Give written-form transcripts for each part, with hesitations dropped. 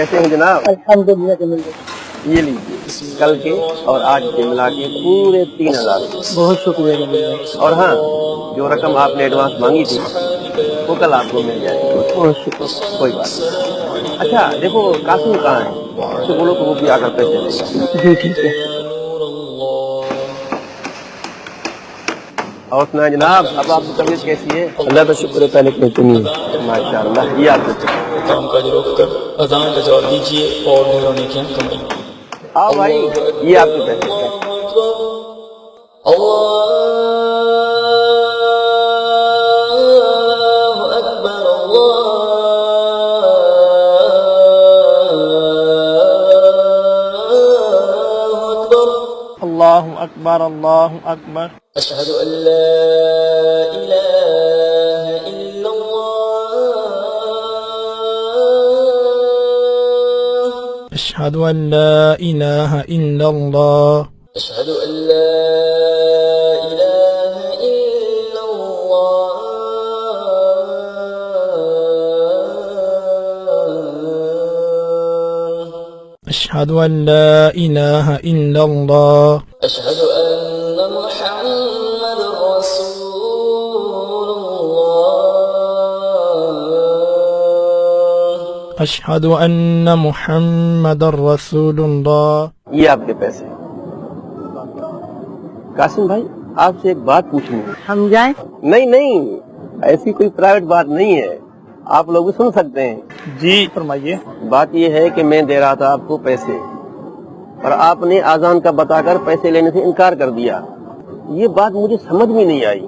कैसे हैं जनाब? अल्हम्दुलिल्लाह जमील भाई। ये लीजिए, कल के और आज के मिला के पूरे 3000। बहुत शुक्रिया जमील भाई। और हाँ, जो रकम आपने एडवांस मांगी थी वो कल आपको मिल जाएगी। बहुत शुक्रिया। कोई बात नहीं। अच्छा देखो, कासिम कहाँ है? उससे बोलो तो वो भी आकर पैसे देगा। जी ठीक है। और सुना जनाब, अब आपकी तबीयत कैसी है? अल्लाह का शुक्र है, पहले कहते नहीं। माशाअल्लाह। ये आपको काम काज रोक कर अजान का जवाब दीजिए और ढेरों नेकियां कमाइए। आओ भाई, ये आपके पैसे। अल्लाहु अकबर अल्लाहु अकबर। अशहदु अल्ला इलाहा इल्लल्लाह। अशहदु अल्ला इलाहा इल्लल्लाह। अशहदु अल्ला इलाहा इल्लल्लाह। अशहदु अल्ला इलाहा इल्लल्लाह। अशहदु अन्ना मुहम्मदर रसूलुल्लाह। अशहदु अन्ना मुहम्मदर रसूलुल्लाह। ये आपके पैसे। कासिम भाई, आपसे एक बात पूछनी है। हम जाए? नहीं नहीं, ऐसी कोई प्राइवेट बात नहीं है, आप लोग भी सुन सकते हैं। जी फरमाइए। बात ये है कि मैं दे रहा था आपको पैसे और आपने आजान का बताकर पैसे लेने से इनकार कर दिया। ये बात मुझे समझ में नहीं आई।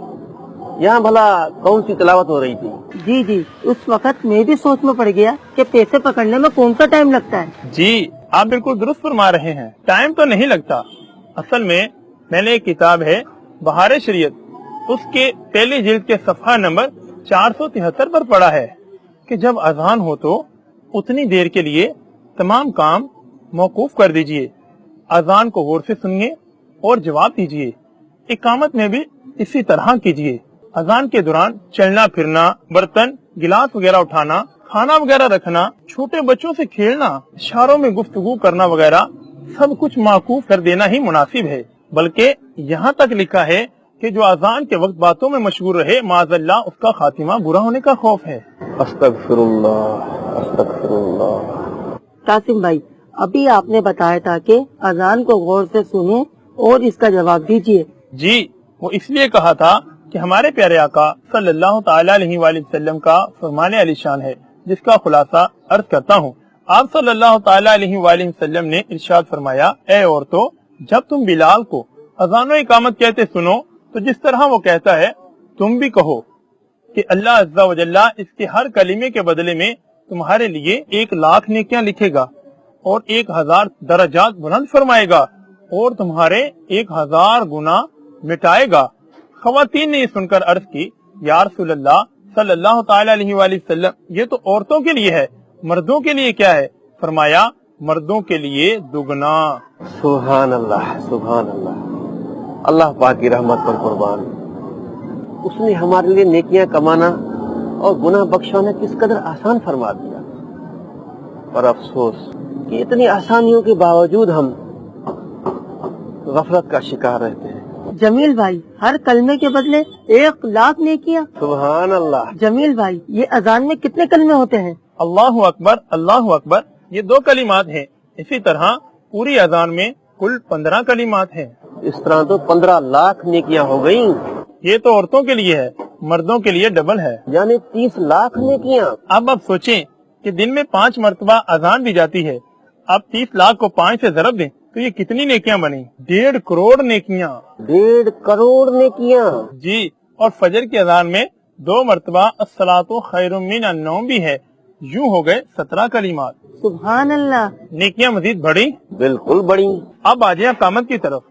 यहाँ भला कौन सी तिलावत हो रही थी? जी जी, उस वक्त मैं भी सोच में पड़ गया कि पैसे पकड़ने में कौन सा टाइम लगता है। जी आप बिल्कुल दुरुस्त फरमा रहे हैं, टाइम तो नहीं लगता। असल में मैंने एक किताब है बहार शरीयत, उसके पहली जिल्द के सफ़हा नंबर 473 पर पढ़ा है कि जब अजान हो तो उतनी देर के लिए तमाम काम मौकूफ कर दीजिए, अजान को गौर से सुनिए और जवाब दीजिए। इकामत में भी इसी तरह कीजिए। अजान के दौरान चलना फिरना, बर्तन गिलास वगैरह उठाना, खाना वगैरह रखना, छोटे बच्चों से खेलना, इशारों में गुफ्तगू करना वगैरह सब कुछ माकूफ कर देना ही मुनासिब है। बल्कि यहाँ तक लिखा है कि जो अजान के वक्त बातों में मशगूल रहे, माज़अल्लाह उसका खातिमा बुरा होने का खौफ है। अस्तगफिरुल्लाह अस्तगफिरुल्लाह। कासिम भाई, अभी आपने बताया था कि अजान को गौर से सुने और इसका जवाब दीजिए। जी, वो इसलिए कहा था कि हमारे प्यारे आका सल्लल्लाहु ताला अलैहि वसल्लम का फरमाने आलीशान है, जिसका खुलासा अर्ज करता हूँ। आप सल्लल्लाहु ताला अलैहि वसल्लम ने इरशाद फरमाया, ए औरतों, जब तुम बिलाल को अजान व इकामत कहते सुनो तो जिस तरह वो कहता है तुम भी कहो कि अल्लाह अज़्ज़ा व जल्ला इसके हर कलीमे के बदले में तुम्हारे लिए 1,00,000 नेकियां लिखेगा और 1,000 दर्जात बुलंद फरमाएगा और तुम्हारे 1,000 गुना मिटाएगा। ख़वातीन ने ये सुनकर अर्ज की, या रसूलल्लाह सल्लल्लाहु ताला अलैहि वसल्लम, ये तो औरतों के लिए है, मर्दों के लिए क्या है? फरमाया, मर्दों के लिए दुगना। सुभान अल्लाह सुभान अल्लाह। अल्लाह पाक की रहमत पर कुर्बान। उसने हमारे लिए नेकियां कमाना और गुनाह बख्शाना किस कदर आसान फरमा दिया। पर अफसोस कि इतनी आसानियों के बावजूद हम गफलत का शिकार रहते हैं। जमील भाई, हर कलमे के बदले 1,00,000 नेकियां। सुभान अल्लाह। जमील भाई, ये अजान में कितने कलमे होते हैं? अल्लाहु अकबर अल्लाहु अकबर, ये 2 कलिमात हैं। इसी तरह पूरी अजान में कुल 15 कलिमात हैं। इस तरह तो 15,00,000 नेकियां हो गयी। ये तो औरतों के लिए है, मर्दों के लिए डबल है, यानी 30,00,000 नेकियां। अब आप सोचें कि दिन में 5 मरतबा अजान भी जाती है। अब 30,00,000 को 5 से ज़रब दें तो ये कितनी नेकियां बनी? 1.5 करोड़ नेकियां। 1.5 करोड़ नेकियां। जी, और फजर की अजान में 2 मरतबा अस्सलातु खैरुम मिनन नौम भी है। यूं हो गए 17 कलिमात। सुभान अल्लाह। नेकियां मजीद बढ़ी? बिल्कुल बड़ी। अब आ जाए अकामत की तरफ।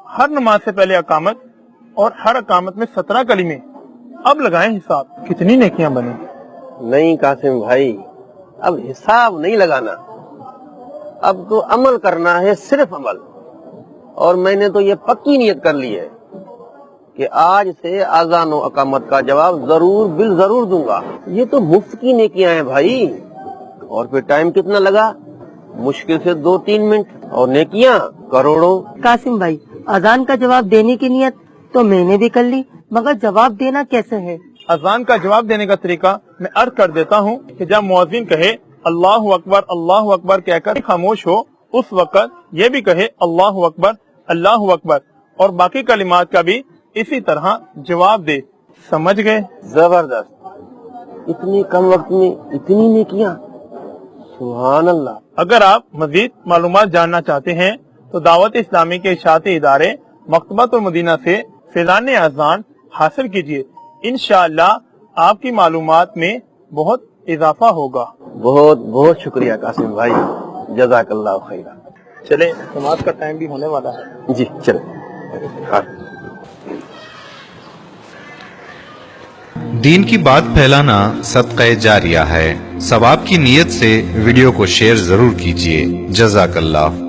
हर नमाज से पहले अकामत और हर अकामत में 17 कलीमे। अब लगाएं हिसाब, कितनी नेकियां बनी? नहीं कासिम भाई, अब हिसाब नहीं लगाना, अब तो अमल करना है, सिर्फ अमल। और मैंने तो ये पक्की नियत कर ली है कि आज से आज़ान व अकामत का जवाब जरूर बिल जरूर दूंगा। ये तो मुफ्त की नेकियां हैं भाई। और फिर टाइम कितना लगा? मुश्किल से 2-3 मिनट और नेकियां करोड़ों। कासिम भाई, अजान का जवाब देने की नियत तो मैंने भी कर ली, मगर जवाब देना कैसे है? अजान का जवाब देने का तरीका मैं अर्ज कर देता हूँ कि जब मुअज्जिन कहे अल्लाहु अकबर कहकर खामोश हो, उस वक्त ये भी कहे अल्लाहु अकबर और बाकी कलिमात का भी इसी तरह जवाब दे। समझ गए? जबरदस्त, इतने कम वक्त में इतनी नेकियां, सुभान अल्लाह। अगर आप मजीद मालूमात जानना चाहते हैं तो दावत इस्लामी के इशाअती इदारे मकतबतुल मदीना से फैज़ान अज़ान हासिल कीजिए। इंशाअल्लाह आपकी मालूमात में बहुत इजाफा होगा। बहुत बहुत शुक्रिया कासिम भाई, जज़ाकल्लाह खैरा। चले, नमाज का टाइम भी होने वाला है। जी चले। हाँ। दीन की बात फैलाना सदक़े जारिया है। सवाब की नीयत से वीडियो को शेयर जरूर कीजिए। जज़ाकल्लाह।